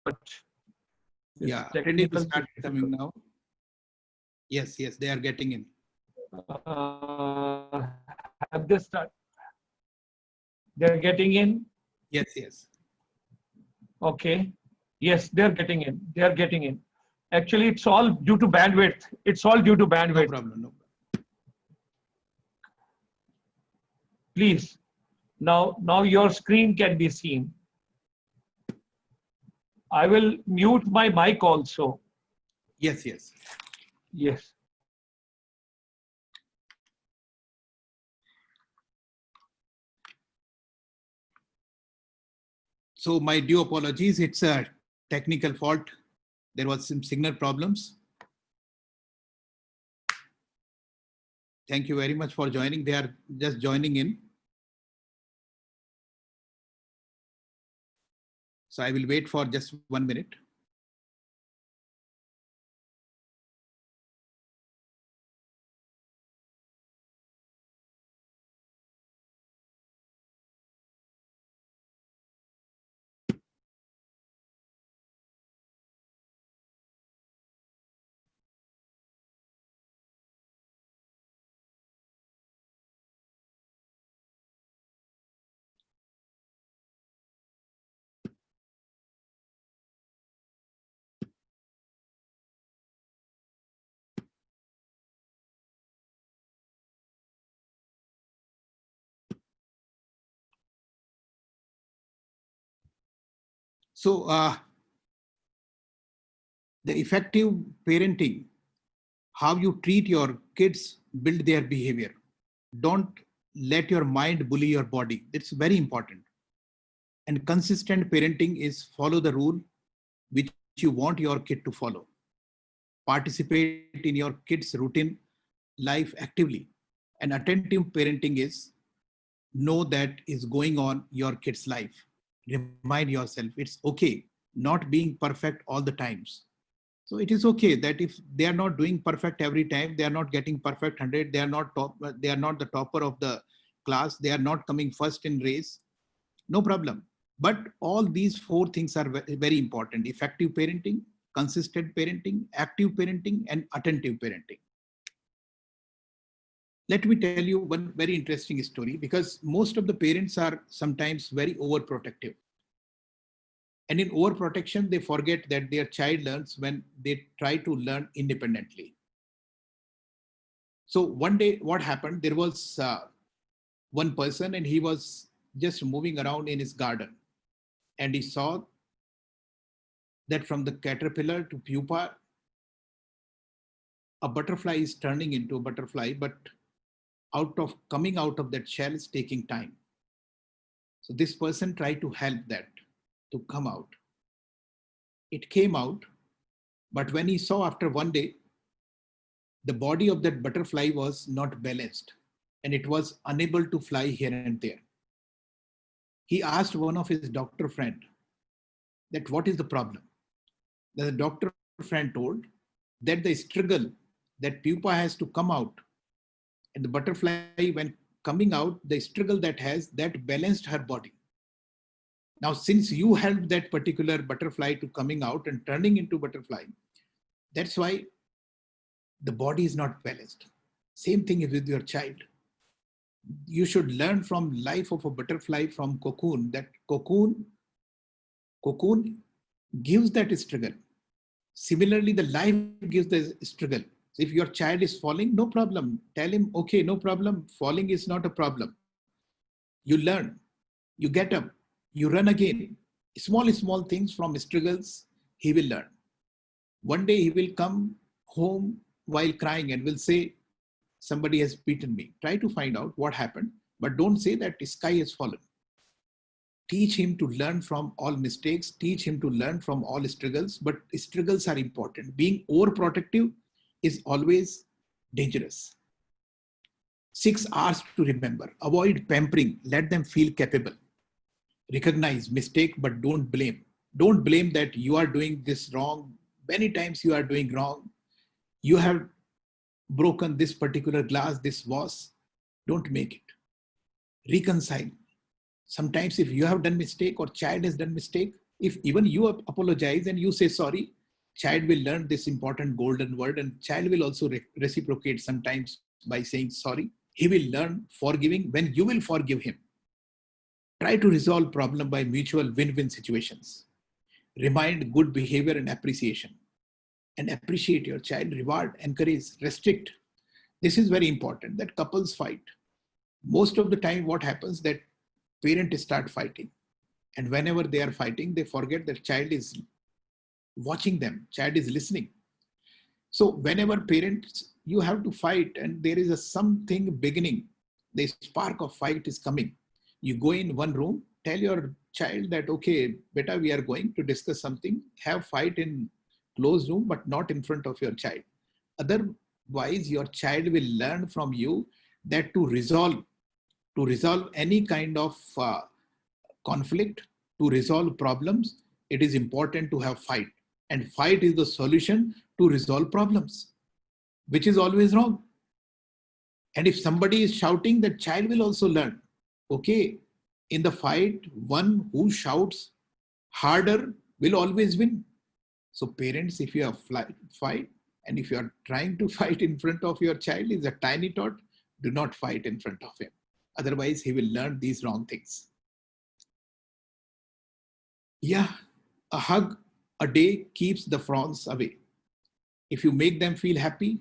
but yeah, technical start coming now. Yes, yes, they are getting in. Have they start? They're getting in. Yes, yes. Okay. Yes, they're getting in. They're getting in. Actually, it's all due to bandwidth. It's all due to No bandwidth. problem. No. Please. Now your screen can be seen. I will mute my mic also. Yes, yes. Yes. So my due apologies. It's a technical fault. There was some signal problems. Thank you very much for joining. They are just joining in. So I will wait for just 1 minute. So the effective parenting, how you treat your kids, build their behavior. Don't let your mind bully your body. It's very important. And consistent parenting is follow the rule which you want your kid to follow. Participate in your kid's routine life actively. And attentive parenting is know that is going on your kid's life. Remind yourself it's okay not being perfect all the times. So it is okay that if they are not doing perfect every time, they are not getting perfect 100, they are not they are not the topper of the class, they are not coming first in race, no problem. But all these four things are very important: effective parenting, consistent parenting, active parenting, and attentive parenting. Let me tell you one very interesting story, because most of the parents are sometimes very overprotective. And in overprotection, they forget that their child learns when they try to learn independently. So one day, what happened? There was one person, and he was just moving around in his garden. And he saw that from the caterpillar to pupa, a butterfly is turning into a butterfly, but coming out of that shell is taking time. So this person tried to help that to come out. It came out, but when he saw after one day, the body of that butterfly was not balanced and it was unable to fly here and there. He asked one of his doctor friend that what is the problem? The doctor friend told that the struggle that pupa has to come out, and the butterfly when coming out, the struggle that has that balanced her body. Now, since you helped that particular butterfly to coming out and turning into butterfly, that's why the body is not balanced. Same thing is with your child. You should learn from life of a butterfly from cocoon, that cocoon gives that struggle. Similarly, the life gives the struggle. So if your child is falling, no problem. Tell him, okay, no problem. Falling is not a problem. You learn, you get up, you run again. Small things from struggles, he will learn. One day he will come home while crying and will say, somebody has beaten me. Try to find out what happened, but don't say that the sky has fallen. Teach him to learn from all mistakes, teach him to learn from all struggles, but struggles are important. Being overprotective is always dangerous. 6 hours to remember. Avoid pampering, let them feel capable. Recognize mistake, but don't blame. Don't blame that you are doing this wrong. Many times you are doing wrong. You have broken this particular glass, this vase. Don't make it. Reconcile. Sometimes if you have done mistake or child has done mistake, If even you apologize and you say sorry, child will learn this important golden word, and child will also reciprocate sometimes by saying sorry. He will learn forgiving when you will forgive him. Try to resolve problem by mutual win-win situations. Remind good behavior and appreciation. And appreciate your child, reward, encourage, restrict. This is very important that couples fight. Most of the time what happens that parents start fighting. And whenever they are fighting, they forget that child is watching them, child is listening. So whenever parents, you have to fight and there is a something beginning, the spark of fight is coming. You go in one room, tell your child that, okay, beta, we are going to discuss something, have fight in closed room, but not in front of your child. Otherwise, your child will learn from you that to resolve any kind of conflict, to resolve problems, it is important to have fight. And fight is the solution to resolve problems, which is always wrong. And if somebody is shouting, the child will also learn, okay, in the fight, one who shouts harder will always win. So parents, if you have fight, and if you are trying to fight in front of your child is a tiny tot, do not fight in front of him. Otherwise, he will learn these wrong things. Yeah, a hug a day keeps the frowns away. If you make them feel happy,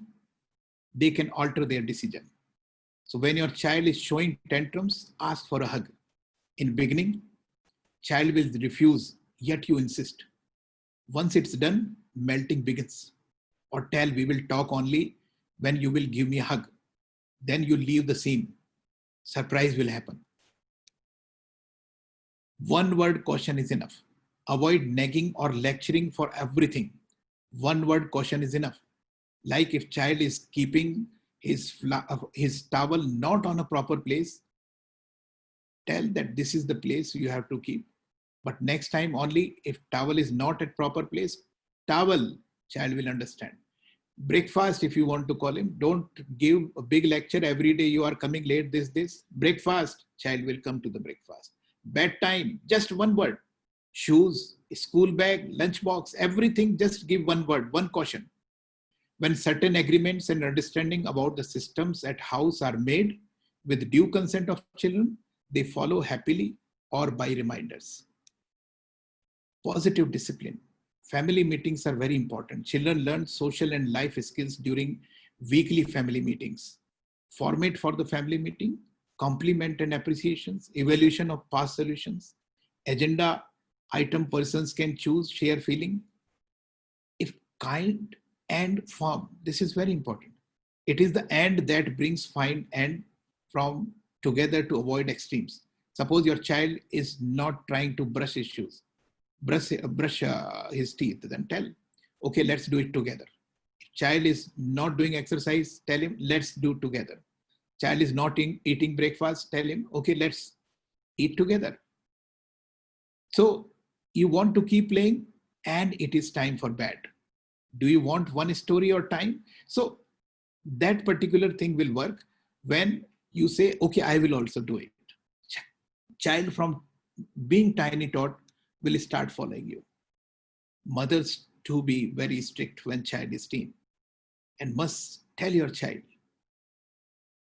they can alter their decision. So when your child is showing tantrums, ask for a hug. In beginning, child will refuse, yet you insist. Once it's done, melting begins. Or tell, we will talk only when you will give me a hug. Then you leave the scene. Surprise will happen. One word caution is enough. Avoid nagging or lecturing for everything. One word caution is enough. Like if child is keeping his towel not on a proper place, tell that this is the place you have to keep. But next time only, if towel is not at proper place, towel, child will understand. Breakfast, if you want to call him, don't give a big lecture every day, you are coming late, this. Breakfast, child will come to the breakfast. Bedtime, just one word. Shoes, school bag, lunchbox, everything, just give one word, one caution. When certain agreements and understanding about the systems at house are made with due consent of children, they follow happily or by reminders. Positive discipline. Family meetings are very important. Children learn social and life skills during weekly family meetings. Format for the family meeting, compliment and appreciations, evaluation of past solutions, agenda item persons can choose, share feeling. If kind and firm, this is very important. It is the and that brings fine and from together to avoid extremes. Suppose your child is not trying to brush his shoes, brush his teeth, then tell, okay, let's do it together. If child is not doing exercise, tell him, let's do it together. Child is not eating breakfast, tell him, okay, let's eat together. So you want to keep playing and it is time for bed. Do you want one story or time? So that particular thing will work when you say, okay, I will also do it. Child from being tiny tot will start following you. Mothers to be very strict when child is teen and must tell your child,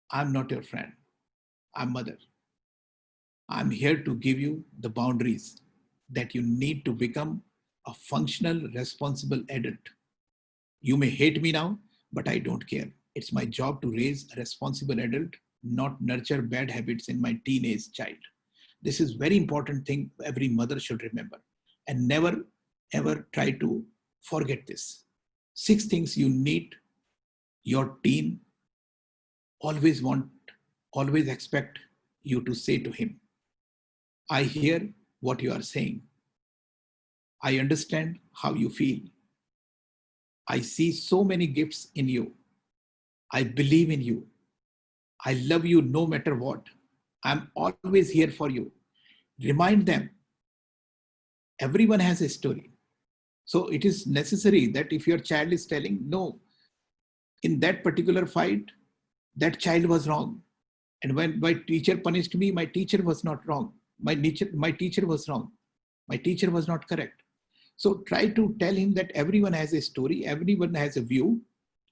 I'm not your friend, I'm mother. I'm here to give you the boundaries that you need to become a functional, responsible adult. You may hate me now, but I don't care. It's my job to raise a responsible adult, not nurture bad habits in my teenage child. This is very important thing every mother should remember and never ever try to forget this. 6 things you need your teen always expect you to say to him. I hear what you are saying. I understand how you feel. I see so many gifts in you. I believe in you. I love you no matter what. I'm always here for you. Remind them. Everyone has a story. So it is necessary that if your child is telling, no, in that particular fight, that child was wrong. And when my teacher punished me, my teacher was not wrong. My teacher was wrong. My teacher was not correct. So try to tell him that everyone has a story, everyone has a view.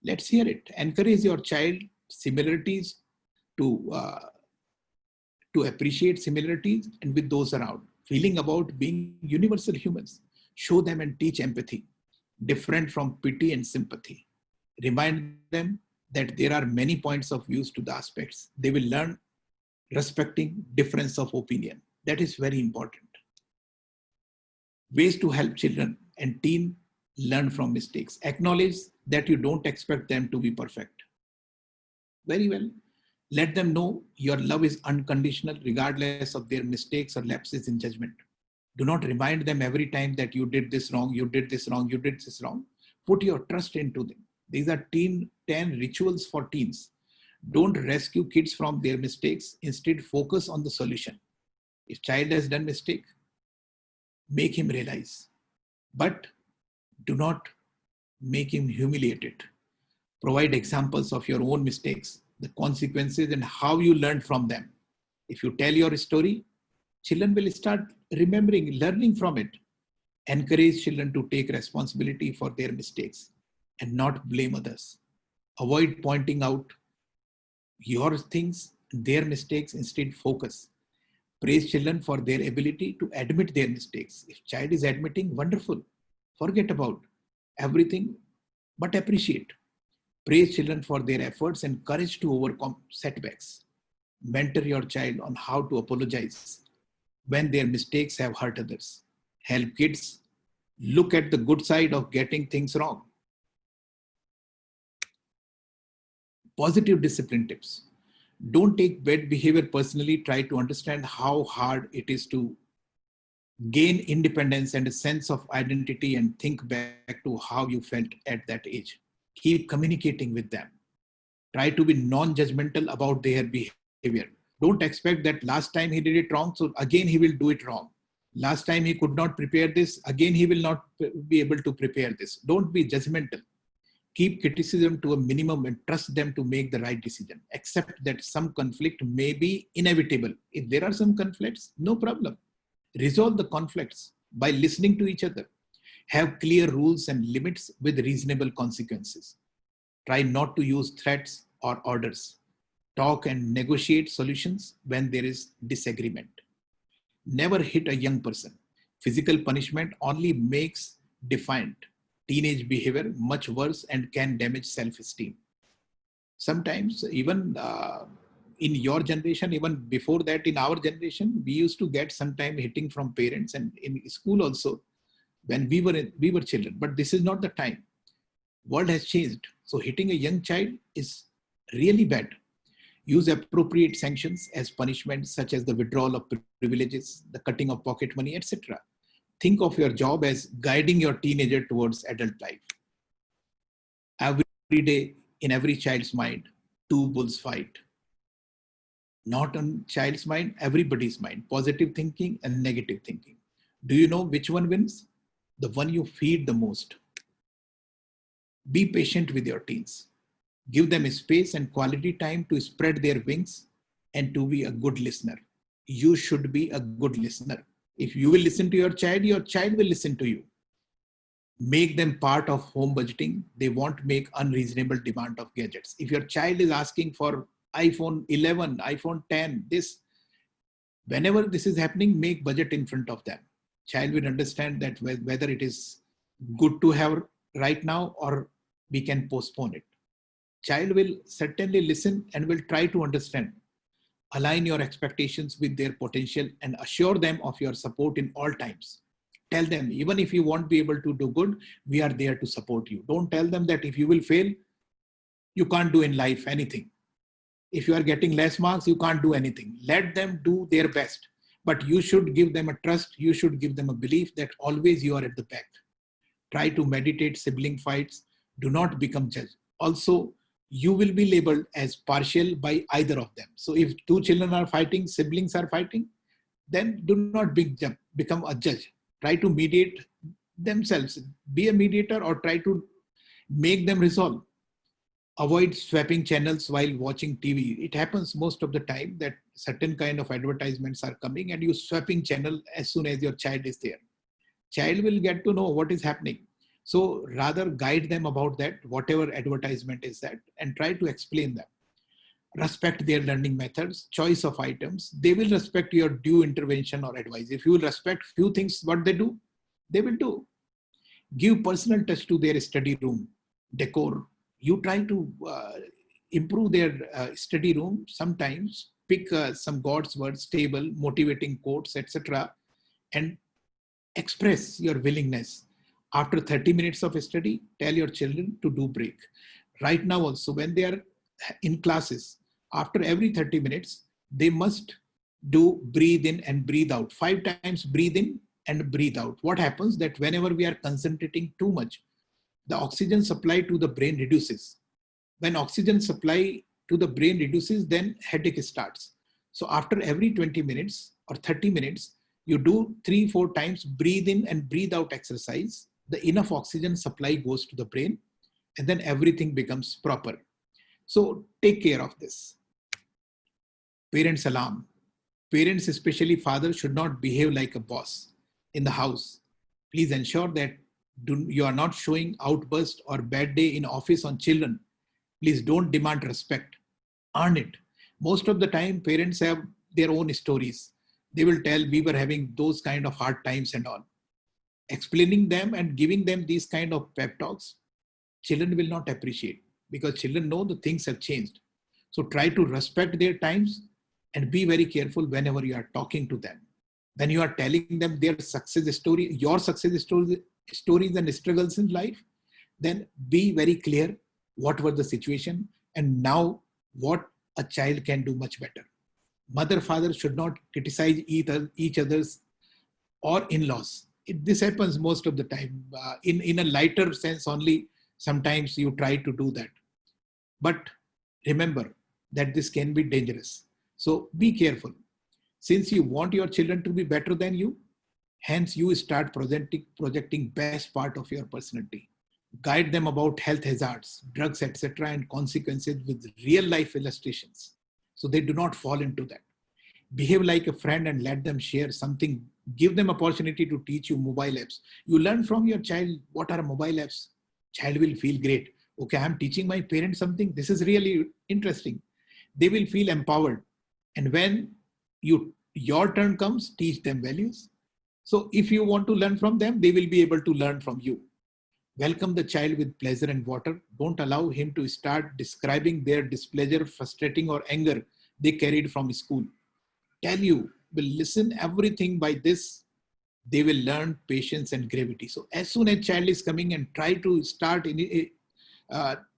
Let's hear it. Encourage your child similarities to appreciate similarities and with those around. Feeling about being universal humans. Show them and teach empathy, different from pity and sympathy. Remind them that there are many points of views to the aspects. They will learn respecting difference of opinion. That is very important. Ways to help children and teen learn from mistakes. Acknowledge that you don't expect them to be perfect. Very well. Let them know your love is unconditional regardless of their mistakes or lapses in judgment. Do not remind them every time that you did this wrong, you did this wrong, you did this wrong. Put your trust into them. These are 10 rituals for teens. Don't rescue kids from their mistakes. Instead, focus on the solution. If child has done mistake, make him realize. But do not make him humiliated. Provide examples of your own mistakes, the consequences, and how you learned from them. If you tell your story, children will start remembering, learning from it. Encourage children to take responsibility for their mistakes and not blame others. Avoid pointing out your things, their mistakes, instead focus. Praise children for their ability to admit their mistakes. If child is admitting, wonderful. Forget about everything, but appreciate. Praise children for their efforts and courage to overcome setbacks. Mentor your child on how to apologize when their mistakes have hurt others. Help kids look at the good side of getting things wrong. Positive discipline tips. Don't take bad behavior personally. Try to understand how hard it is to gain independence and a sense of identity and think back to how you felt at that age. Keep communicating with them. Try to be non-judgmental about their behavior. Don't expect that last time he did it wrong, so again he will do it wrong. Last time he could not prepare this, again he will not be able to prepare this. Don't be judgmental. Keep criticism to a minimum and trust them to make the right decision. Accept that some conflict may be inevitable. If there are some conflicts, no problem. Resolve the conflicts by listening to each other. Have clear rules and limits with reasonable consequences. Try not to use threats or orders. Talk and negotiate solutions when there is disagreement. Never hit a young person. Physical punishment only makes defiant teenage behavior much worse and can damage self-esteem. Sometimes even in your generation, even before that in our generation, we used to get sometime hitting from parents and in school also when we were children. But this is not the time. World has changed. So hitting a young child is really bad. Use appropriate sanctions as punishments such as the withdrawal of privileges, the cutting of pocket money, etc. Think of your job as guiding your teenager towards adult life. Every day in every child's mind, two bulls fight. Not on child's mind, everybody's mind. Positive thinking and negative thinking. Do you know which one wins? The one you feed the most. Be patient with your teens. Give them space and quality time to spread their wings and to be a good listener. You should be a good listener. If you will listen to your child will listen to you. Make them part of home budgeting. They won't make unreasonable demand of gadgets. If your child is asking for iPhone 11, iPhone 10, whenever this is happening, make budget in front of them. Child will understand that whether it is good to have right now or we can postpone it. Child will certainly listen and will try to understand. Align your expectations with their potential and assure them of your support in all times. Tell them, even if you won't be able to do good, we are there to support you. Don't tell them that if you will fail, you can't do in life anything. If you are getting less marks, you can't do anything. Let them do their best. But you should give them a trust. You should give them a belief that always you are at the back. Try to meditate sibling fights. Do not become judge. Also, you will be labeled as partial by either of them. So if two children are fighting, siblings are fighting, then do not become a judge. Try to mediate themselves. Be a mediator or try to make them resolve. Avoid swapping channels while watching TV. It happens most of the time that certain kind of advertisements are coming and you swapping channel as soon as your child is there. Child will get to know what is happening. So rather guide them about that, whatever advertisement is that, and try to explain them. Respect their learning methods, choice of items. They will respect your due intervention or advice. If you will respect few things, what they will do. Give personal touch to their study room, decor. You try to improve their study room. Sometimes pick some God's words, stable, motivating quotes, etc., and express your willingness. After 30 minutes of study, tell your children to do break. Right now also, when they are in classes, after every 30 minutes, they must do breathe in and breathe out. 5 times breathe in and breathe out. What happens that whenever we are concentrating too much, the oxygen supply to the brain reduces. When oxygen supply to the brain reduces, then headache starts. So after every 20 minutes or 30 minutes, you do 3-4 times breathe in and breathe out exercise. The enough oxygen supply goes to the brain and then everything becomes proper. So take care of this. Parents alarm. Parents, especially fathers, should not behave like a boss in the house. Please ensure that you are not showing outburst or bad day in office on children. Please don't demand respect. Earn it. Most of the time, parents have their own stories. They will tell we were having those kind of hard times and all. Explaining them and giving them these kind of pep talks, children will not appreciate because children know the things have changed. So try to respect their times and be very careful whenever you are talking to them. When you are telling them their success story, your success stories and struggles in life, then be very clear what were the situation and now what a child can do much better. Mother, father should not criticize each other's or in-laws. This happens most of the time. In a lighter sense only, sometimes you try to do that. But remember that this can be dangerous. So be careful. Since you want your children to be better than you, hence you start projecting best part of your personality. Guide them about health hazards, drugs, etc., and consequences with real life illustrations. So they do not fall into that. Behave like a friend and let them share something. Give them opportunity to teach you mobile apps. You learn from your child what are mobile apps. Child will feel great. Okay, I'm teaching my parents something. This is really interesting. They will feel empowered. And when your turn comes, teach them values. So if you want to learn from them, they will be able to learn from you. Welcome the child with pleasure and water. Don't allow him to start describing their displeasure, frustrating, or anger they carried from school. Tell you, will listen everything by this, they will learn patience and gravity. So as soon as child is coming and try to start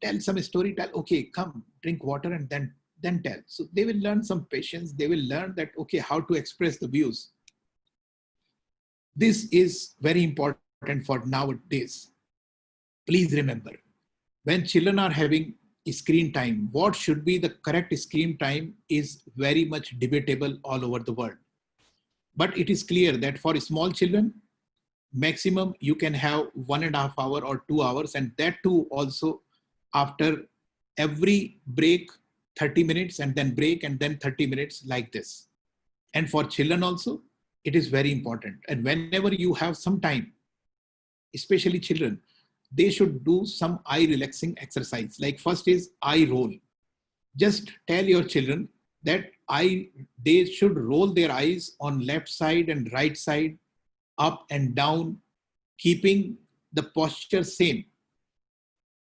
tell some story, tell, okay, come, drink water and then tell. So they will learn some patience. They will learn that, okay, how to express the views. This is very important for nowadays. Please remember, when children are having screen time, what should be the correct screen time is very much debatable all over the world. But it is clear that for small children, maximum you can have 1.5 hours or 2 hours, and that too also after every break, 30 minutes and then break and then 30 minutes like this. And for children also, it is very important. And whenever you have some time, especially children, they should do some eye relaxing exercise. Like first is eye roll. Just tell your children that they should roll their eyes on left side and right side, up and down, keeping the posture same.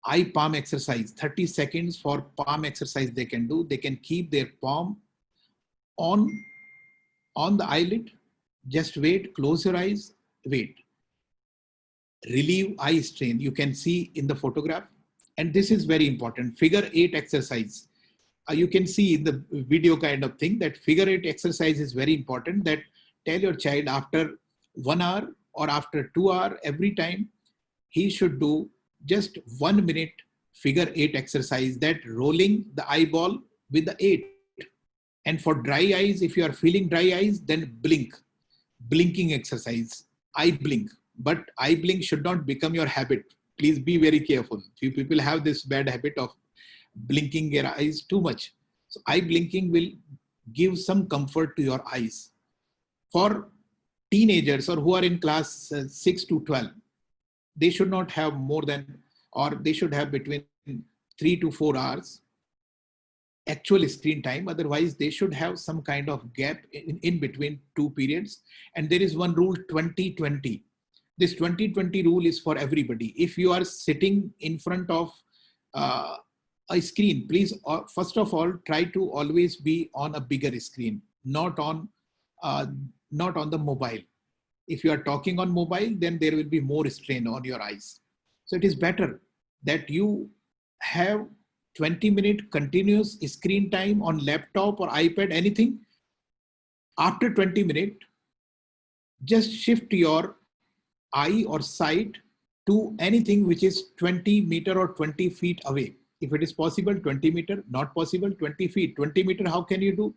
Eye palm exercise, 30 seconds for palm exercise they can do. They can keep their palm on the eyelid. Just wait, close your eyes, wait. Relieve eye strain. You can see in the photograph. And this is very important. Figure 8 exercise. You can see in the video kind of thing that figure 8 exercise is very important. That tell your child after 1 hour or after 2 hours, every time he should do just 1 minute figure 8 exercise, that rolling the eyeball with the 8. And for dry eyes, if you are feeling dry eyes, then blink. Blinking exercise, eye blink. But eye blink should not become your habit. Please be very careful. Few people have this bad habit of blinking your eyes too much. So eye blinking will give some comfort to your eyes. For teenagers or who are in class 6 to 12, they should not have more than, or they should have between 3 to 4 hours actual screen time. Otherwise, they should have some kind of gap in between two periods. And there is one rule, 20-20. This 20-20 rule is for everybody. If you are sitting in front of a screen, please, first of all, try to always be on a bigger screen, not on the mobile. If you are talking on mobile, then there will be more strain on your eyes. So it is better that you have 20-minute continuous screen time on laptop or iPad, anything. After 20 minutes, just shift your eye or sight to anything which is 20 meter or 20 feet away. If it is possible, 20 meter, not possible, 20 feet. 20 meter, how can you do?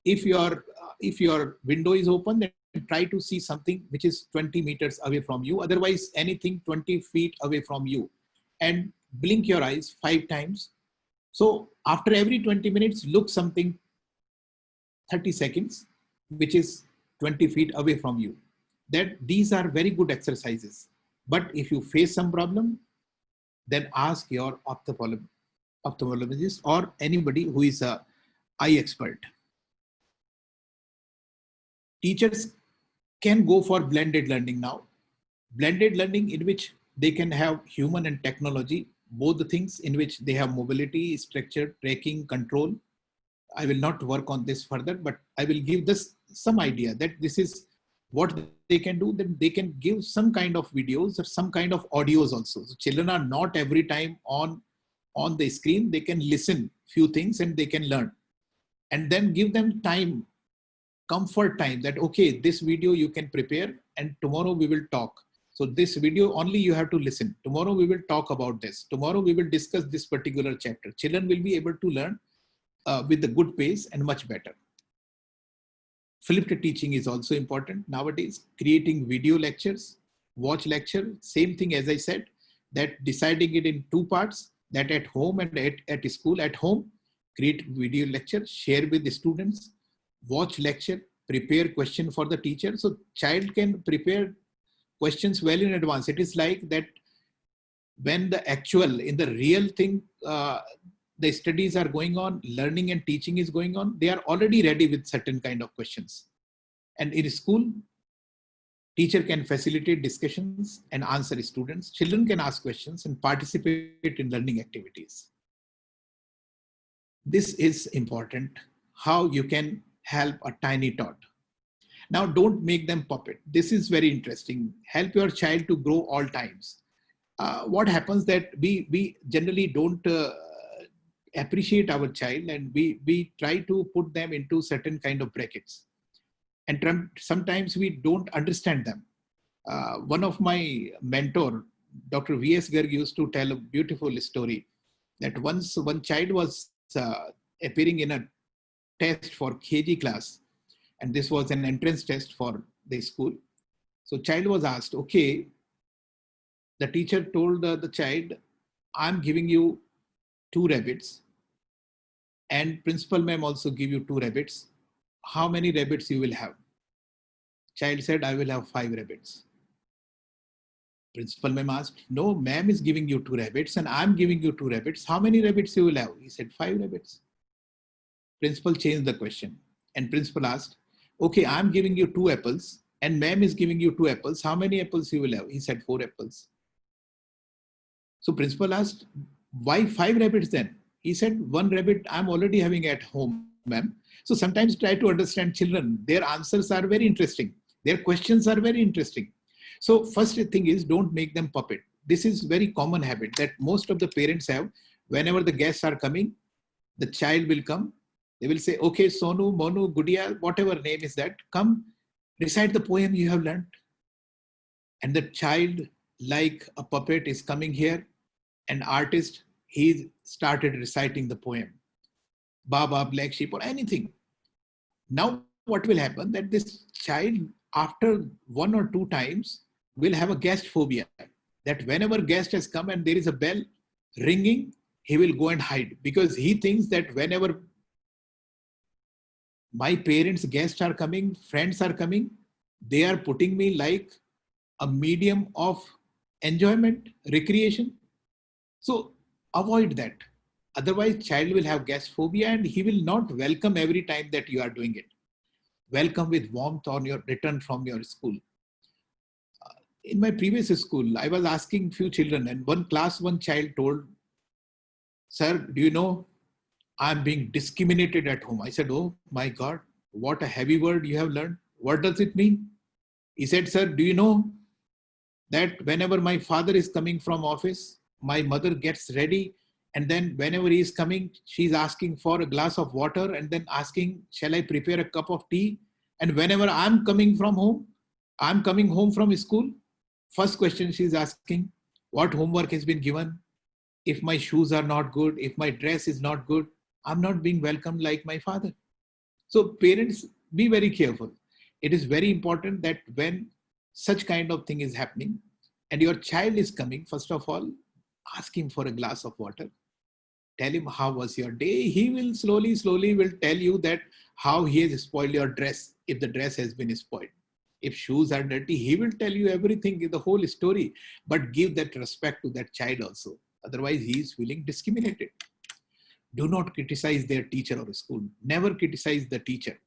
If your window is open, then try to see something which is 20 meters away from you. Otherwise, anything 20 feet away from you. And blink your eyes 5 times. So after every 20 minutes, look something 30 seconds, which is 20 feet away from you. That these are very good exercises. But if you face some problem, then ask your ophthalmologist or anybody who is an eye expert. Teachers can go for blended learning now. Blended learning in which they can have human and technology, both the things, in which they have mobility, structure, tracking, control. I will not work on this further, but I will give this some idea that this is what they can do. Then they can give some kind of videos or some kind of audios also. So children are not every time on the screen. They can listen few things and they can learn. And then give them time, comfort time, that okay, this video you can prepare and tomorrow we will talk. So this video only you have to listen. Tomorrow we will talk about this. Tomorrow we will discuss this particular chapter. Children will be able to learn with a good pace and much better. Flipped teaching is also important nowadays. Creating video lectures, watch lecture, same thing as I said, that deciding it in 2 parts, that at home and at school. At home, create video lecture, share with the students, watch lecture, prepare question for the teacher. So child can prepare questions well in advance. It is like that when the actual, in the real thing, the studies are going on, learning and teaching is going on, they are already ready with certain kind of questions. And in school, teacher can facilitate discussions and answer students. Children can ask questions and participate in learning activities. This is important, how you can help a tiny tot. Now, don't make them puppet. This is very interesting. Help your child to grow all times. What happens that we generally don't appreciate our child, and we try to put them into certain kind of brackets. And sometimes we don't understand them. One of my mentor, Dr. V.S. Garg, used to tell a beautiful story that once one child was appearing in a test for KG class, and this was an entrance test for the school. So child was asked, okay, the teacher told the child, I'm giving you 2 rabbits, and principal ma'am also give you 2 rabbits. How many rabbits you will have? Child said, I will have 5 rabbits. Principal ma'am asked, no, ma'am is giving you 2 rabbits and I'm giving you 2 rabbits. How many rabbits you will have? He said, 5 rabbits. Principal changed the question and principal asked, okay, I'm giving you 2 apples and ma'am is giving you 2 apples. How many apples you will have? He said, 4 apples. So principal asked, why 5 rabbits then? He said, 1 rabbit I'm already having at home, ma'am. So sometimes try to understand children. Their answers are very interesting. Their questions are very interesting. So first thing is, don't make them puppet. This is very common habit that most of the parents have. Whenever the guests are coming, the child will come. They will say, okay, Sonu, Monu, Gudiya, whatever name is that, come recite the poem you have learned. And the child, like a puppet, is coming here. An artist, he started reciting the poem. Baba, black sheep, or anything. Now what will happen, that this child, after 1 or 2 times, will have a guest phobia. That whenever guest has come and there is a bell ringing, he will go and hide because he thinks that whenever my parents' guests are coming, friends are coming, they are putting me like a medium of enjoyment, recreation. So avoid that. Otherwise, child will have guest phobia and he will not welcome every time that you are doing it. Welcome with warmth on your return from your school. In my previous school, I was asking few children, and one child told, "Sir, do you know I'm being discriminated at home?" I said, "Oh my God, what a heavy word you have learned. What does it mean?" He said, "Sir, do you know that whenever my father is coming from office, my mother gets ready, and then whenever he is coming, she's asking for a glass of water and then asking, shall I prepare a cup of tea? And whenever I'm coming home from school, first question she's asking, what homework has been given? If my shoes are not good, if my dress is not good, I'm not being welcomed like my father." So parents, be very careful. It is very important that when such kind of thing is happening and your child is coming, first of all, ask him for a glass of water. Tell him how was your day. He will slowly will tell you that how he has spoiled your dress if the dress has been spoiled. If shoes are dirty, he will tell you everything, the whole story. But give that respect to that child also. Otherwise, he is feeling discriminated. Do not criticize their teacher or school. Never criticize the teacher.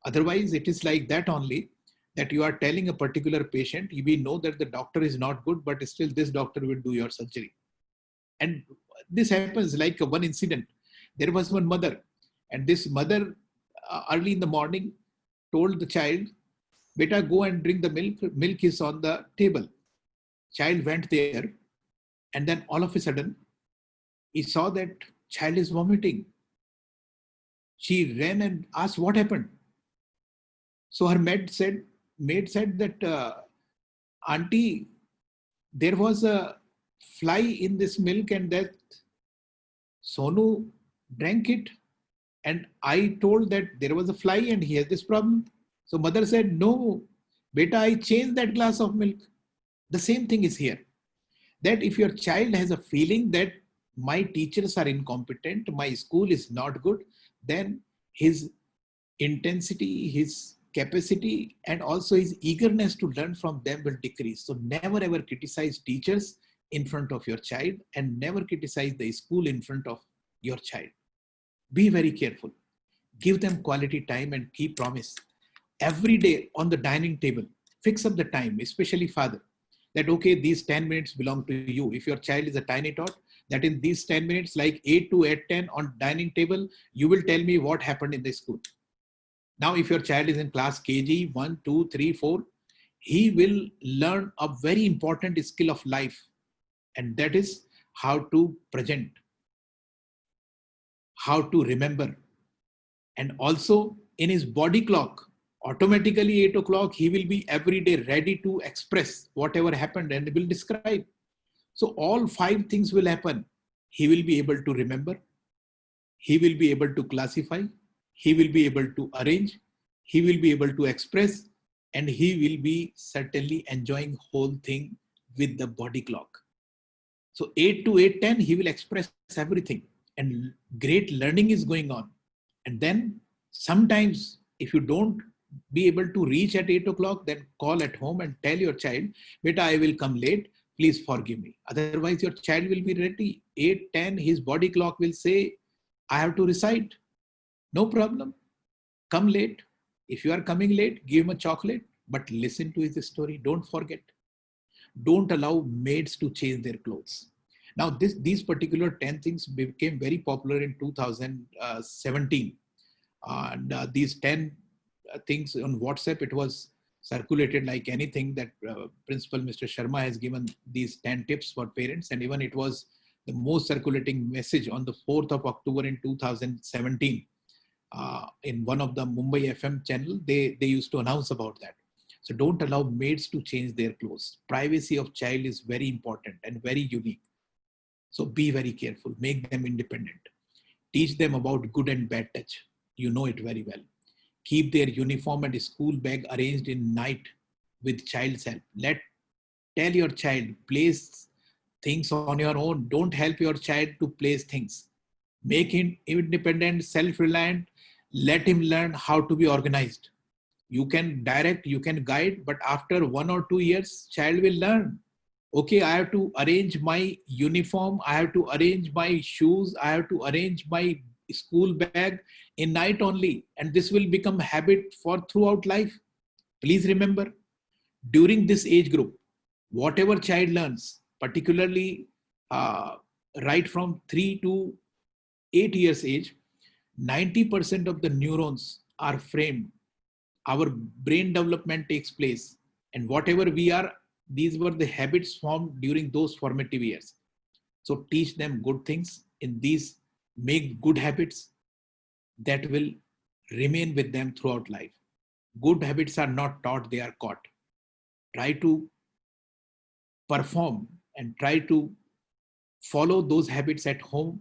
Otherwise, it is like that only, that you are telling a particular patient, we know that the doctor is not good, but still this doctor will do your surgery. And this happens like one incident. There was one mother, and this mother early in the morning told the child, "Beta, go and drink the milk. Milk is on the table." Child went there, and then all of a sudden, he saw that child is vomiting. She ran and asked what happened. So her maid said that, "Auntie, there was a fly in this milk and that Sonu drank it. And I told that there was a fly and he has this problem." So mother said, "No, beta, I changed that glass of milk." The same thing is here. That if your child has a feeling that my teachers are incompetent, my school is not good, then his intensity, his capacity, and also his eagerness to learn from them will decrease. So never ever criticize teachers in front of your child, and never criticize the school in front of your child. Be very careful. Give them quality time and keep promise. Every day on the dining table, fix up the time, especially father, that okay, these 10 minutes belong to you. If your child is a tiny tot, that in these 10 minutes, like 8 to 8:10 on dining table, you will tell me what happened in the school. Now, if your child is in class KG 1, 2, 3, 4, he will learn a very important skill of life, and that is how to present, how to remember, and also in his body clock, automatically 8 o'clock, he will be every day ready to express whatever happened and will describe. So all 5 things will happen. He will be able to remember, he will be able to classify, he will be able to arrange, he will be able to express, and he will be certainly enjoying whole thing with the body clock. So 8 to 8:10, he will express everything, and great learning is going on. And then sometimes if you don't be able to reach at 8 o'clock, then call at home and tell your child, "Beta, I will come late. Please forgive me." Otherwise, your child will be ready. 8:10, his body clock will say, "I have to recite." No problem. Come late. If you are coming late, give him a chocolate, but listen to his story. Don't forget. Don't allow maids to change their clothes. Now, these particular 10 things became very popular in 2017. And these 10 things on WhatsApp, it was circulated like anything, that Principal Mr. Sharma has given these 10 tips for parents. And even it was the most circulating message on the 4th of October in 2017. In one of the Mumbai FM channel, they used to announce about that. So don't allow maids to change their clothes. Privacy of child is very important and very unique. So be very careful, make them independent. Teach them about good and bad touch. You know it very well. Keep their uniform and school bag arranged in night with child's help. Tell your child, place things on your own. Don't help your child to place things. Make him independent, self-reliant. Let him learn how to be organized. You can direct, you can guide, but after 1 or 2 years, child will learn. Okay, I have to arrange my uniform, I have to arrange my shoes, I have to arrange my school bag in night only, and this will become habit for throughout life. Please remember, during this age group, whatever child learns, particularly uh, right from 3 to 8 years age, 90% of the neurons are framed. Our brain development takes place, and whatever we are, these were the habits formed during those formative years. So teach them good things in these, make good habits that will remain with them throughout life. Good habits are not taught, they are caught. Try to perform and try to follow those habits at home.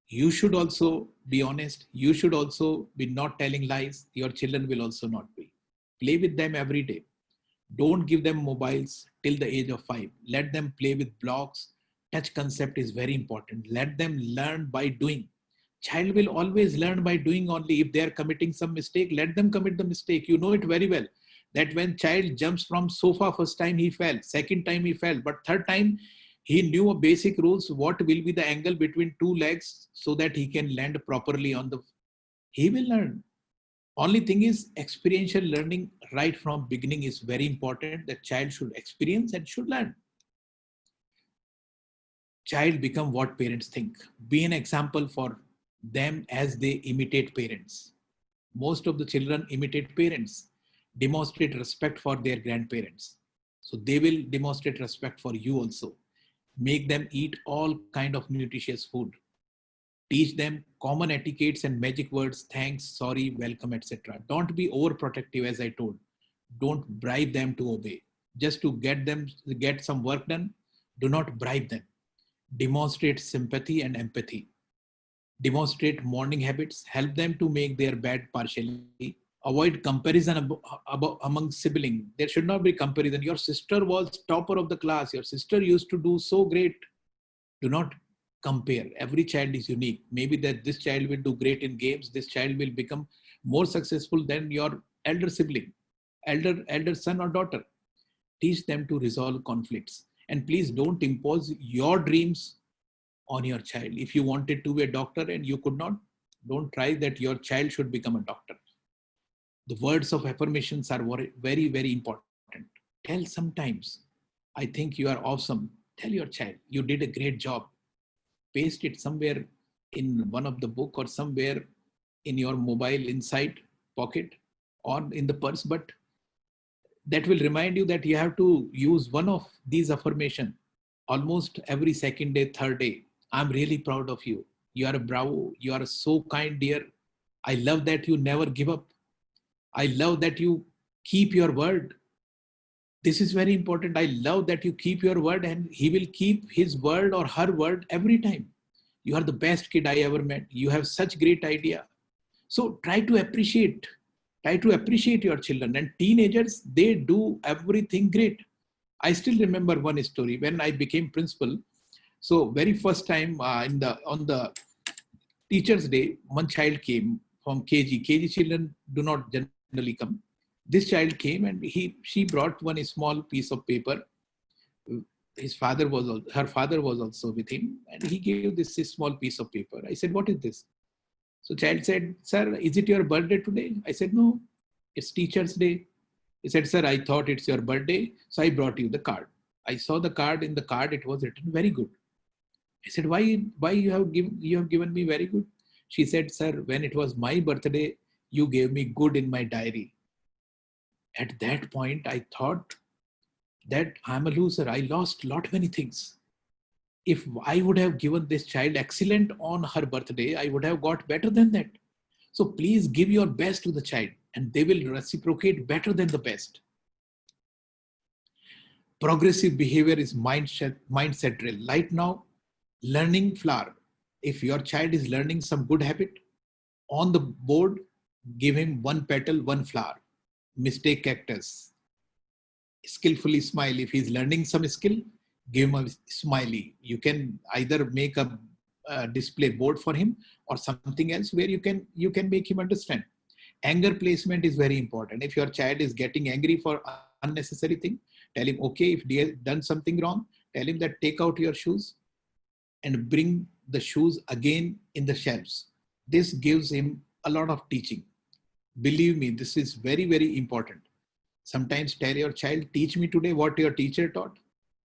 You should also be honest. You should also be not telling lies. Your children will also not be. Play with them every day. Don't give them mobiles till the age of 5. Let them play with blocks. Touch concept is very important. Let them learn by doing. Child will always learn by doing only. If they are committing some mistake, let them commit the mistake. You know it very well that when child jumps from sofa, first time he fell, second time he fell, but third time he knew a basic rules, what will be the angle between two legs so that he can land properly on the, he will learn. Only thing is experiential learning right from beginning is very important. The child should experience and should learn. Child become what parents think. Be an example for them as they imitate parents. Most of the children imitate parents, demonstrate respect for their grandparents. So they will demonstrate respect for you also. Make them eat all kind of nutritious food. Teach them common etiquettes and magic words, thanks, sorry, welcome, etc. Don't be overprotective, as I told. Don't bribe them to obey. Just to get some work done, do not bribe them. Demonstrate sympathy and empathy. Demonstrate morning habits. Help them to make their bed partially. Avoid comparison among siblings. There should not be comparison. Your sister was topper of the class. Your sister used to do so great. Do not compare. Every child is unique. Maybe that this child will do great in games. This child will become more successful than your elder sibling, elder son or daughter. Teach them to resolve conflicts. And please don't impose your dreams on your child. If you wanted to be a doctor and you could not, don't try that your child should become a doctor. The words of affirmations are very, very important. Tell sometimes, I think you are awesome. Tell your child, you did a great job. Paste it somewhere in one of the book or somewhere in your mobile inside pocket or in the purse, but that will remind you that you have to use one of these affirmation almost every second day, third day. I'm really proud of you. You are a bravo. You are so kind, dear. I love that you never give up. I love that you keep your word. This is very important. I love that you keep your word, and he will keep his word or her word every time. You are the best kid I ever met. You have such great idea. So try to appreciate your children, and teenagers, they do everything great. I still remember one story when I became principal. So very first time on the teacher's day, one child came from KG. KG children do not generally come. This child came and she brought one small piece of paper. Her father was also with him, and he gave this small piece of paper. I said, "What is this?" So child said, "Sir, is it your birthday today?" I said, "No, it's teacher's day." He said, "Sir, I thought it's your birthday, so I brought you the card." I saw the card. In the card, it was written very good. I said, why you have given me very good? She said, "Sir, when it was my birthday, you gave me good in my diary." At that point, I thought that I'm a loser. I lost many things. If I would have given this child excellent on her birthday, I would have got better than that. So please give your best to the child, and they will reciprocate better than the best. Progressive behavior is mindset drill. Right now, learning flower. If your child is learning some good habit, on the board, give him one petal, one flower. Mistake cactus. Skillfully smile. If he's learning some skill, give him a smiley. You can either make a display board for him or something else where you can make him understand. Anger placement is very important. If your child is getting angry for unnecessary thing, tell him, okay, if he has done something wrong, tell him that take out your shoes and bring the shoes again in the shelves. This gives him a lot of teaching. Believe me, this is very, very important. Sometimes tell your child, teach me today what your teacher taught.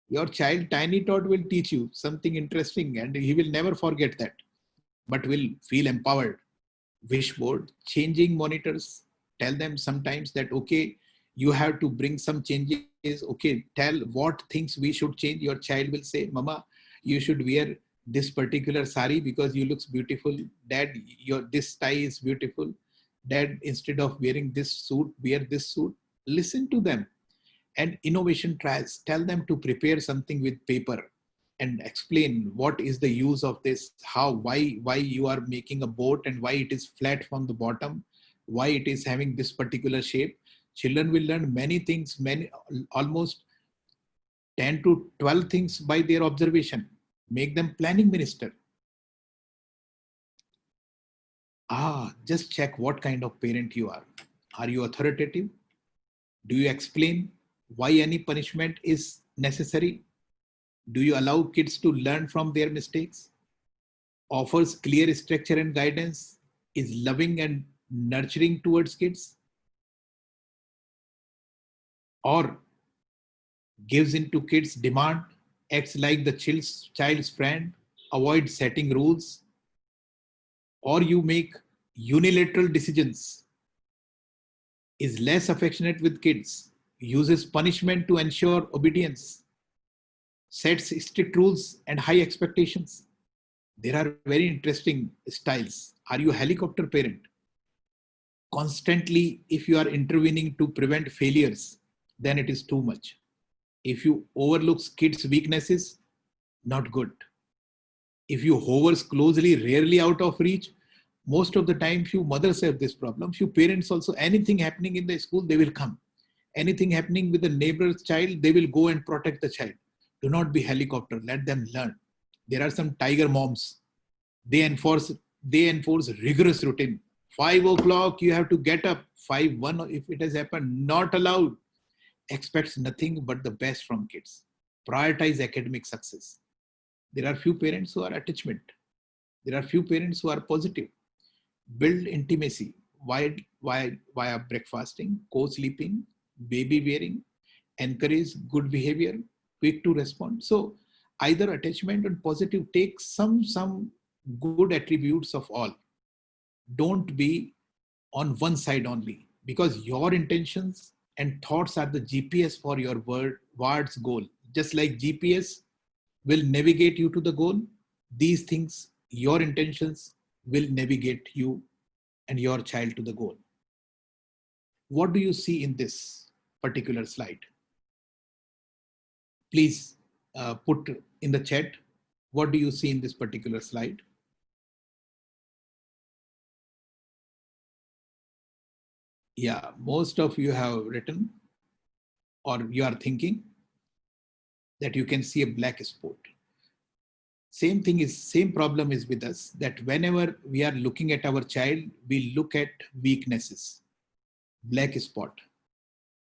Your child, tiny tot, will teach you something interesting and he will never forget that, but will feel empowered. Wish board, changing monitors, tell them sometimes that, okay, you have to bring some changes. Okay, tell what things we should change. Your child will say, Mama, you should wear this particular sari because you looks beautiful. Dad, this tie is beautiful. Dad, instead of wearing this suit, wear this suit. Listen to them. And innovation trials, tell them to prepare something with paper and explain what is the use of this, why you are making a boat and why it is flat from the bottom, why it is having this particular shape. Children will learn many things, almost 10 to 12 things by their observation. Make them planning minister. Just check what kind of parent you are. Are you authoritative? Do you explain why any punishment is necessary? Do you allow kids to learn from their mistakes? Offers clear structure and guidance? Is loving and nurturing towards kids? Or gives into kids' demand, acts like the child's friend, avoid setting rules? Or you make unilateral decisions? Is less affectionate with kids? Uses punishment to ensure obedience? Sets strict rules and high expectations? There are very interesting styles. Are you a helicopter parent? Constantly, if you are intervening to prevent failures, then it is too much. If you overlook kids' weaknesses, not good. If you hovers closely, rarely out of reach, most of the time, few mothers have this problem. Few parents also, anything happening in the school, they will come. Anything happening with the neighbor's child, they will go and protect the child. Do not be helicopter. Let them learn. There are some tiger moms. They enforce rigorous routine. 5 o'clock, you have to get up. 5:01, if it has happened, not allowed. Expects nothing but the best from kids. Prioritize academic success. There are few parents who are attachment. There are few parents who are positive. Build intimacy via breakfasting, co-sleeping, baby wearing, encourage good behavior, quick to respond. So either attachment and positive, take some good attributes of all. Don't be on one side only, because your intentions and thoughts are the GPS for your word's goal. Just like GPS will navigate you to the goal, these things, your intentions will navigate you and your child to the goal. What do you see in this particular slide? Please put in the chat, what do you see in this particular slide? Yeah, most of you have written or you are thinking that you can see a black spot. Same problem is with us, that whenever we are looking at our child, we look at weaknesses. Black spot.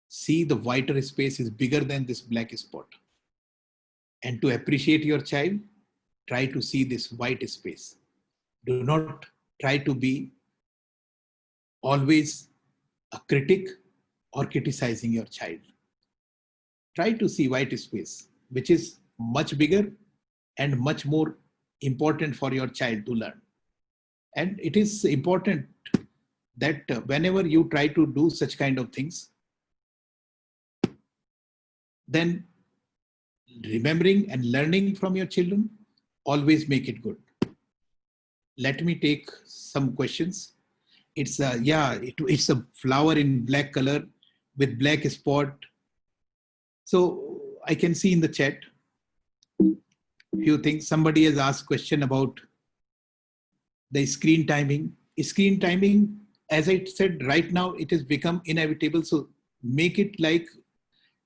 See, the whiter space is bigger than this black spot. And to appreciate your child, try to see this white space. Do not try to be always a critic or criticizing your child. Try to see white space, which is much bigger and much more important for your child to learn. And it is important that whenever you try to do such kind of things, then remembering and learning from your children, always make it good. Let me take some questions. It's it's a flower in black color with black spot. So I can see in the chat few things. Somebody has asked question about the screen timing. Screen timing, as I said, right now it has become inevitable. So make it like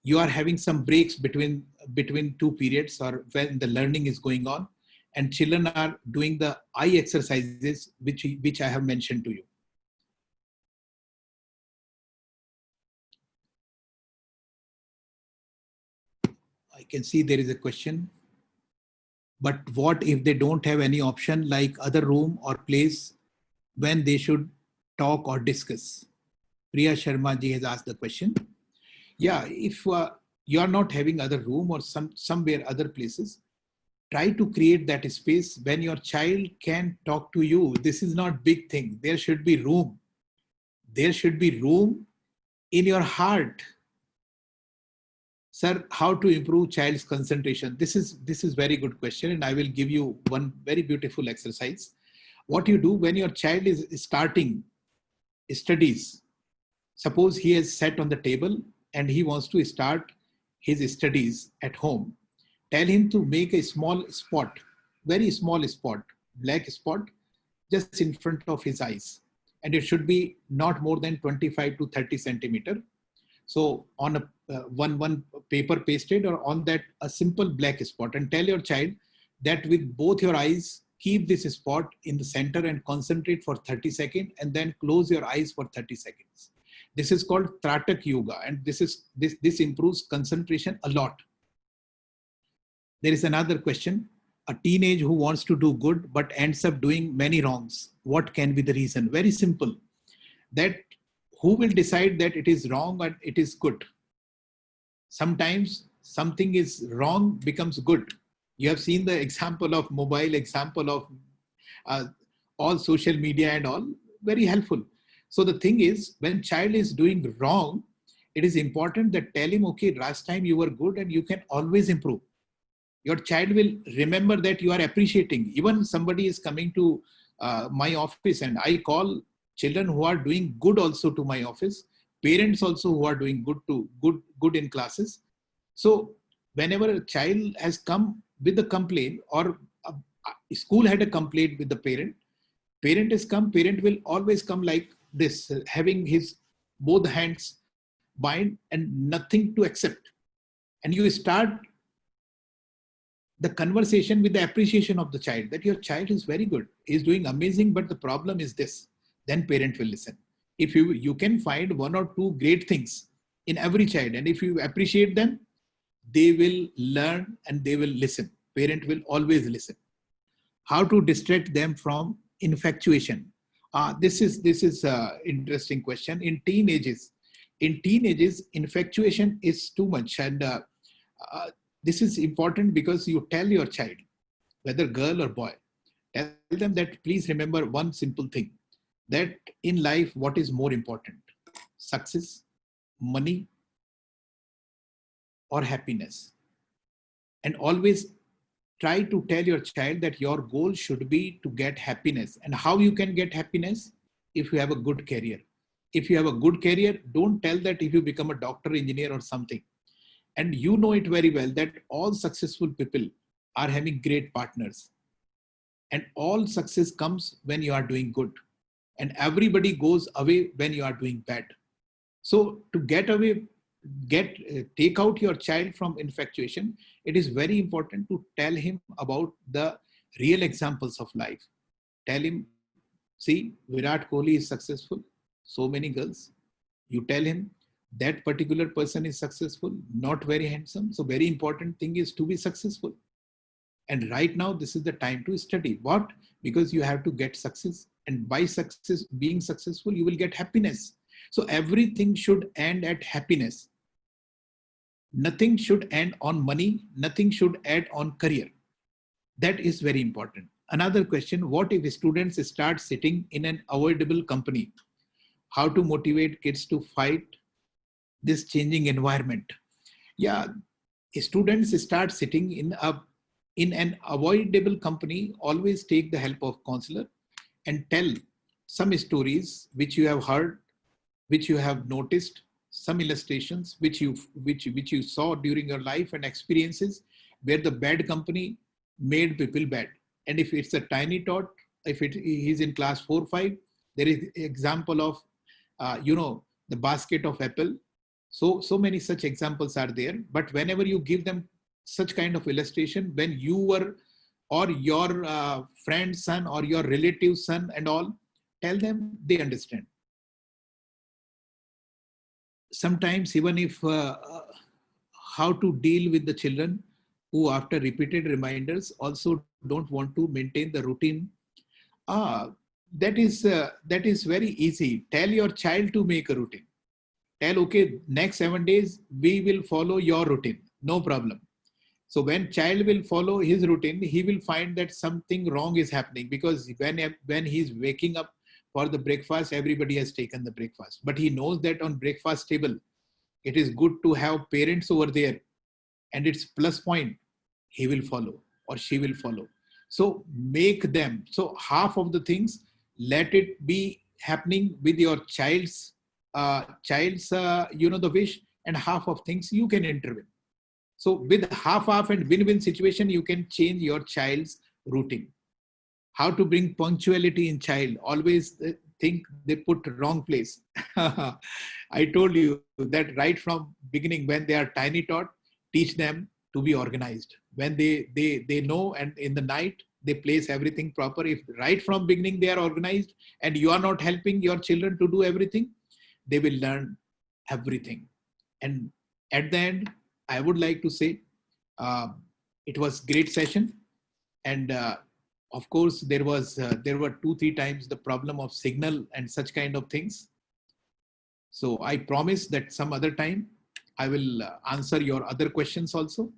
you are having some breaks between between two periods or when the learning is going on, and children are doing the eye exercises, which I have mentioned to you. I can see there is a question. But what if they don't have any option like other room or place when they should talk or discuss? Priya Sharma ji has asked the question. Yeah, if you are not having other room or somewhere other places, try to create that space when your child can talk to you. This is not big thing. There should be room. There should be room in your heart. Sir, how to improve child's concentration? This is very good question, and I will give you one very beautiful exercise. What you do when your child is starting studies, suppose he has sat on the table and he wants to start his studies at home. Tell him to make a small spot, very small spot, black spot, just in front of his eyes. And it should be not more than 25 to 30 centimeter. So on a one paper pasted or on that a simple black spot, and tell your child that with both your eyes, keep this spot in the center and concentrate for 30 seconds and then close your eyes for 30 seconds. This is called Tratak Yoga, and this improves concentration a lot. There is another question. A teenage who wants to do good but ends up doing many wrongs. What can be the reason? Very simple. That who will decide that it is wrong and it is good? Sometimes something is wrong becomes good. You have seen the example of mobile, example of all social media and all, very helpful. So the thing is, when child is doing wrong, it is important that tell him, okay, last time you were good and you can always improve. Your child will remember that you are appreciating. Even somebody is coming to my office and I call children who are doing good also to my office, parents also who are doing good in classes. So whenever a child has come with a complaint or a school had a complaint with the parent will always come like this, having his both hands bind and nothing to accept. And you start the conversation with the appreciation of the child, that your child is very good, is doing amazing, but the problem is this. Then parent will listen. If you can find one or two great things in every child, and if you appreciate them, they will learn and they will listen. Parent will always listen. How to distract them from infatuation? This is an interesting question. In teenagers, infatuation is too much, and this is important because you tell your child, whether girl or boy, tell them that please remember one simple thing, that in life, what is more important? Success, money, or happiness? And always try to tell your child that your goal should be to get happiness. And how you can get happiness? If you have a good career. If you have a good career, don't tell that if you become a doctor, engineer, or something. And you know it very well that all successful people are having great partners. And all success comes when you are doing good. And everybody goes away when you are doing bad. So to take out your child from infatuation, it is very important to tell him about the real examples of life. Tell him, see, Virat Kohli is successful, so many girls. You tell him that particular person is successful, not very handsome. So very important thing is to be successful. And right now, this is the time to study. What? Because you have to get success. And by success, being successful, you will get happiness. So everything should end at happiness. Nothing should end on money. Nothing should end on career. That is very important. Another question, what if students start sitting in an avoidable company? How to motivate kids to fight this changing environment? Yeah, students start sitting in an avoidable company. Always take the help of counselor and tell some stories which you have heard, which you have noticed, some illustrations which you saw during your life and experiences where the bad company made people bad. And if it's a tiny tot, if he's in class 4, 5, there is example of the basket of apple. So many such examples are there. But whenever you give them such kind of illustration when you were, or your friend's son or your relative's son and all, tell them, they understand. Sometimes even if how to deal with the children who after repeated reminders also don't want to maintain the routine. That is very easy. Tell your child to make a routine. Tell, okay, next 7 days we will follow your routine, no problem. So when child will follow his routine, he will find that something wrong is happening, because when he's waking up for the breakfast, everybody has taken the breakfast, but he knows that on breakfast table it is good to have parents over there, and it's plus point, he will follow or she will follow. So make them, so half of the things, let it be happening with your child's the wish, and half of things you can intervene. So with half and win-win situation, you can change your child's routine. How to bring punctuality in child? Always think they put wrong place. I told you that right from beginning, when they are tiny tot, teach them to be organized. When they know, and in the night they place everything proper. If right from beginning they are organized and you are not helping your children to do everything, they will learn everything. And at the end, I would like to say it was great session, and of course there were 2-3 times the problem of signal and such kind of things. So I promise that some other time I will answer your other questions also.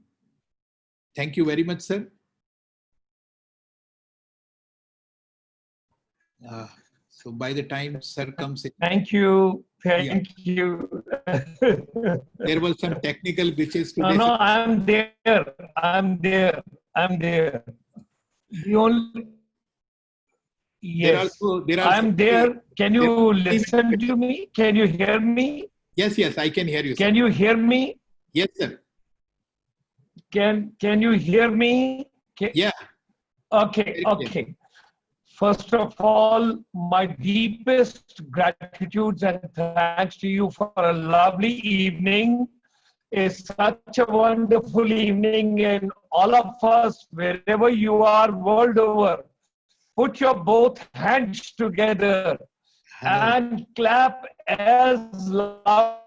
Thank you very much, sir. So by the time sir comes in, thank you. Thank you. there were some technical glitches today. No, I'm there. The only, yes, I'm there. Can you listen to me? Can you hear me? Yes, I can hear you, sir. Can you hear me? Yes, sir. Can you hear me? Yeah. Okay. First of all, my deepest gratitude and thanks to you for a lovely evening. It's such a wonderful evening, and all of us, wherever you are world over, put your both hands together and clap as loud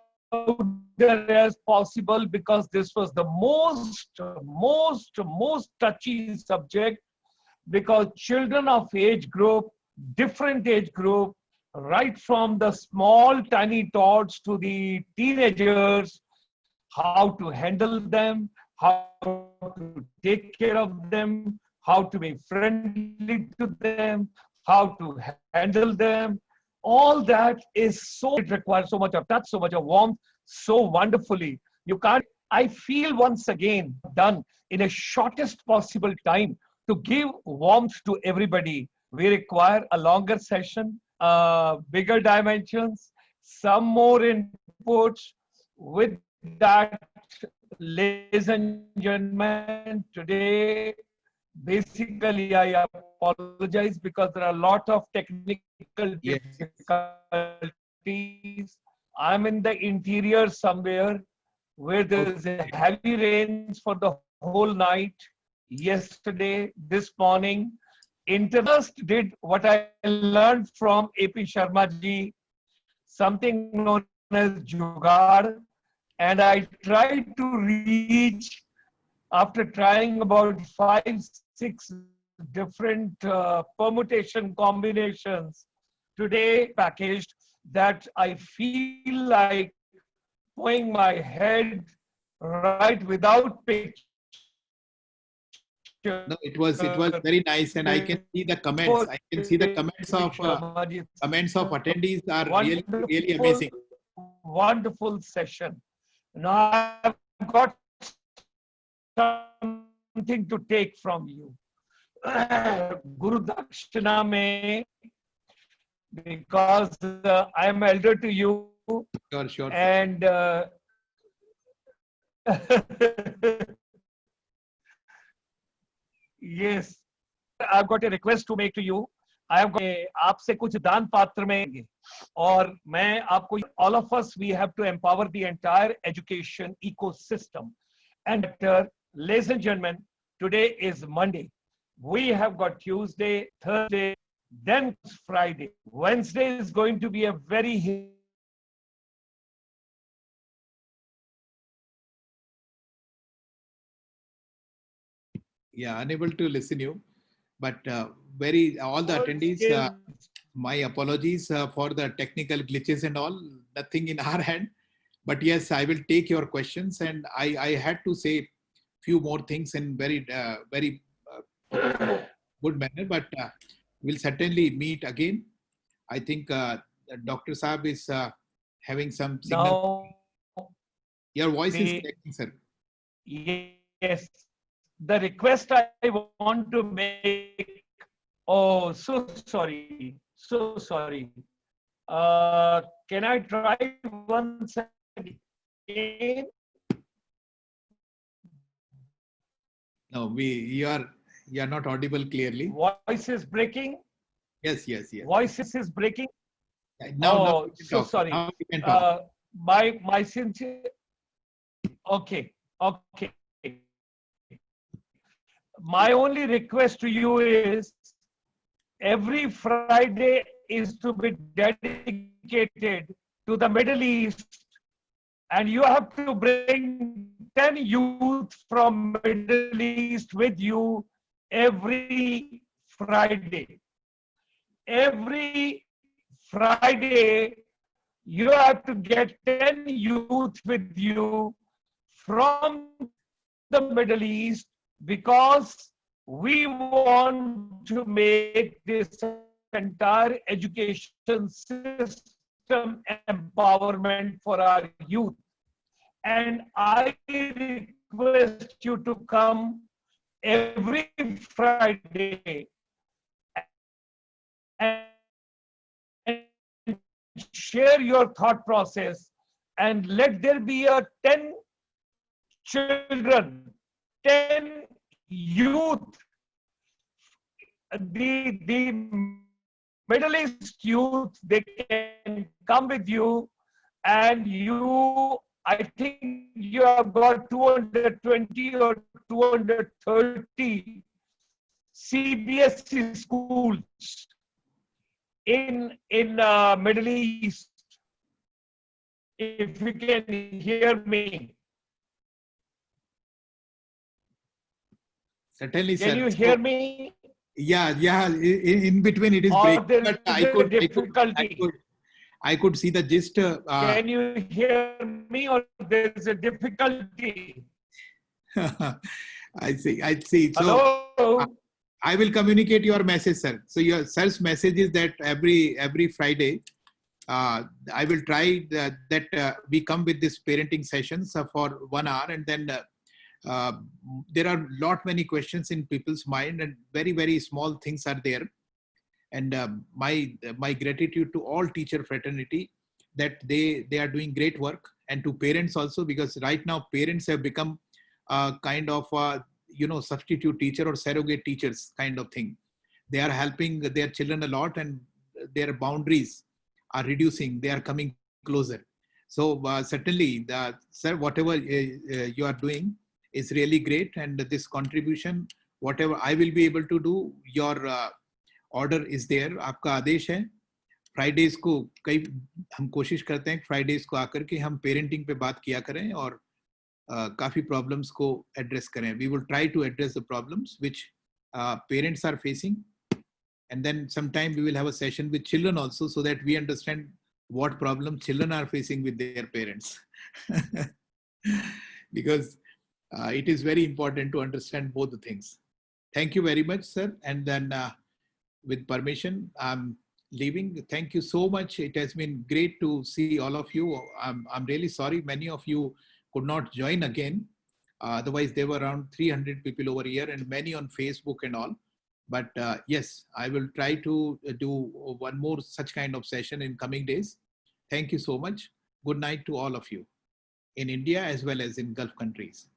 as possible, because this was the most touchy subject, because children of different age group, right from the small tiny tots to the teenagers, how to handle them, how to take care of them, how to be friendly to them, how to handle them. All that it requires so much of touch, so much of warmth, so wonderfully. You can't, I feel once again done in a shortest possible time to give warmth to everybody. We require a longer session, bigger dimensions, some more inputs. With that, ladies and gentlemen, today, basically, I apologize because there are a lot of technical difficulties. I'm in the interior somewhere where there is a heavy rains for the whole night. Yesterday, this morning, Interest did what I learned from AP Sharma ji, something known as Jugaad, and I tried to reach, after trying about 5-6 different permutation combinations, today packaged, that I feel like putting my head right without picture. No, it was very nice, and I can see the comments. I can see the comments of attendees are really amazing. Wonderful session. Now I've got something to take from you. Guru Dakshina mein, because I am elder to you. Sure. And yes, I've got a request to make to you. I have got आपसे कुछ दान पात्र में, और मैं आपको, all of us, we have to empower the entire education ecosystem, and ladies and gentlemen, today is Monday. We have got Tuesday, Thursday, then Friday. Wednesday is going to be a very Yeah, unable to listen you, but all the attendees, my apologies for the technical glitches and all. Nothing in our hand, but yes, I will take your questions, and I had to say few more things in very good manner, but we'll certainly meet again. I think Dr. Saab is having some signal. now. Your voice is We, cracking, sir. yes, the request I want to make. Oh, so sorry, so sorry. Can I try once again? No, you are not audible clearly. Voice is breaking. Yes. Voice is breaking. Now Oh, you can so talk. sorry. Now you can talk. My sincere. Okay. My only request to you is every Friday is to be dedicated to the Middle East, and you have to bring 10 youth from Middle East with you every Friday. Every Friday, you have to get 10 youth with you from the Middle East, because we want to make this entire education system empowerment for our youth. And I request you to come every Friday and share your thought process, and let there be a 10 children, 10 youth, the Middle East youth, they can come with you, and I think you have got 220 or 230 CBSE schools in Middle East. If you can hear me. Certainly, sir. Can you hear me? Yeah. In between it is breaking, but I could see the gist. Can you hear me, or there is a difficulty? I see. So Hello? I will communicate your message, sir. So your sir's message is that every Friday, I will try that we come with this parenting sessions for 1 hour, and then there are many questions in people's mind, and very small things are there. And my gratitude to all teacher fraternity that they are doing great work, and to parents also, because right now parents have become kind of substitute teacher or surrogate teachers kind of thing. They are helping their children a lot, and their boundaries are reducing. They are coming closer. So certainly, sir, whatever you are doing is really great, and this contribution, whatever I will be able to do, your order is there, आपका आदेश है. Fridays को कई हम कोशिश करते हैं Fridays को आकर के हम पेरेंटिंग पे बात किया करें और काफी प्रॉब्लम्स को एड्रेस करें. We will try to address the problems which parents are facing, and then sometime we will have a session with children also, so that we understand what problem children are facing with their parents. Because it is very important to understand both the things. Thank you very much, sir. And then with permission, I'm leaving. Thank you so much. It has been great to see all of you. I'm really sorry many of you could not join again. Otherwise, there were around 300 people over here, and many on Facebook and all. But yes, I will try to do one more such kind of session in coming days. Thank you so much. Good night to all of you in India as well as in Gulf countries.